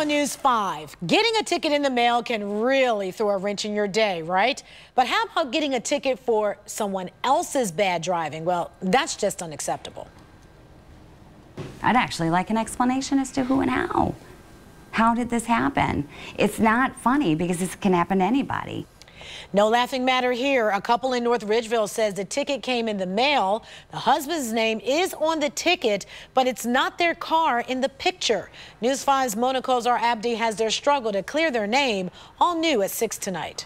on News 5, getting a ticket in the mail can really throw a wrench in your day, right? But how about getting a ticket for someone else's bad driving? Well, that's just unacceptable. I'd actually like an explanation as to who and how. How did this happen? It's not funny because this can happen to anybody. No laughing matter here. A couple in North Ridgeville says the ticket came in the mail. The husband's name is on the ticket, but it's not their car in the picture. News 5's Mona Kozar Abdi has their struggle to clear their name, all new at 6 tonight.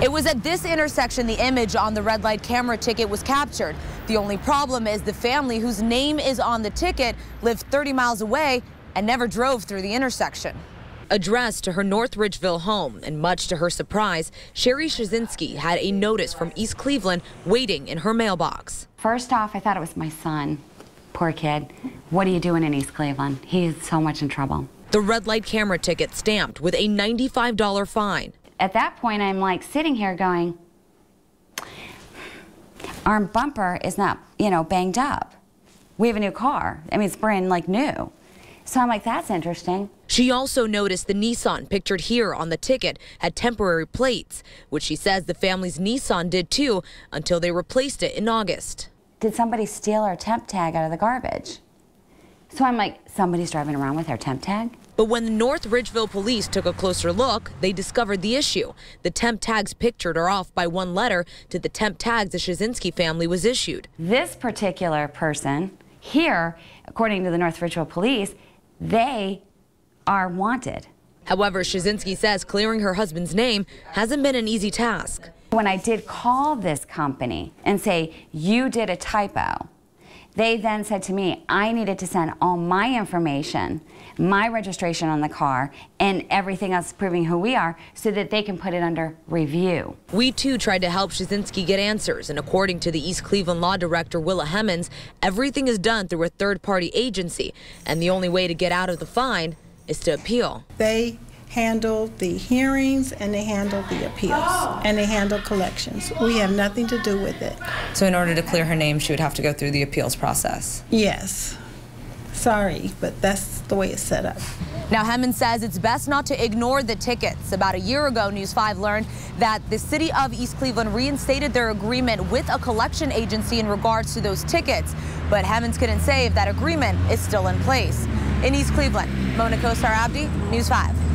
It was at this intersection the image on the red light camera ticket was captured. The only problem is the family whose name is on the ticket lived 30 miles away and never drove through the intersection. Addressed to her North Ridgeville home, and much to her surprise, Cherie Cieszynski had a notice from East Cleveland waiting in her mailbox. First off, I thought it was my son. Poor kid. What are you doing in East Cleveland? He's so much in trouble. The red light camera ticket stamped with a $95 fine. At that point, I'm like sitting here going, our bumper is not, banged up. We have a new car. I mean, it's brand like new. So I'm like, that's interesting. She also noticed the Nissan pictured here on the ticket had temporary plates, which she says the family's Nissan did too until they replaced it in August. Did somebody steal our temp tag out of the garbage? So I'm like, somebody's driving around with our temp tag? But when the North Ridgeville police took a closer look, they discovered the issue. The temp tags pictured are off by one letter to the temp tags the Cieszynski family was issued. This particular person here, according to the North Ridgeville police, they are wanted. However, Cieszynski says clearing her husband's name hasn't been an easy task. When I did call this company and say, you did a typo, they then said to me, I needed to send all my information, my registration on the car, and everything else proving who we are so that they can put it under review. We too tried to help Cieszynski get answers, and according to the East Cleveland Law Director Willa Hemmons, everything is done through a third-party agency, and the only way to get out of the fine is to appeal. They handle the hearings and they handle the appeals and they handle collections. We have nothing to do with it. So in order to clear her name, she would have to go through the appeals process? Yes. Sorry, but that's the way it's set up. Now, Hemmons says it's best not to ignore the tickets. About a year ago, News 5 learned that the city of East Cleveland reinstated their agreement with a collection agency in regards to those tickets. But Hemmons couldn't say if that agreement is still in place. In East Cleveland, Mona Kozar Abdi, News 5.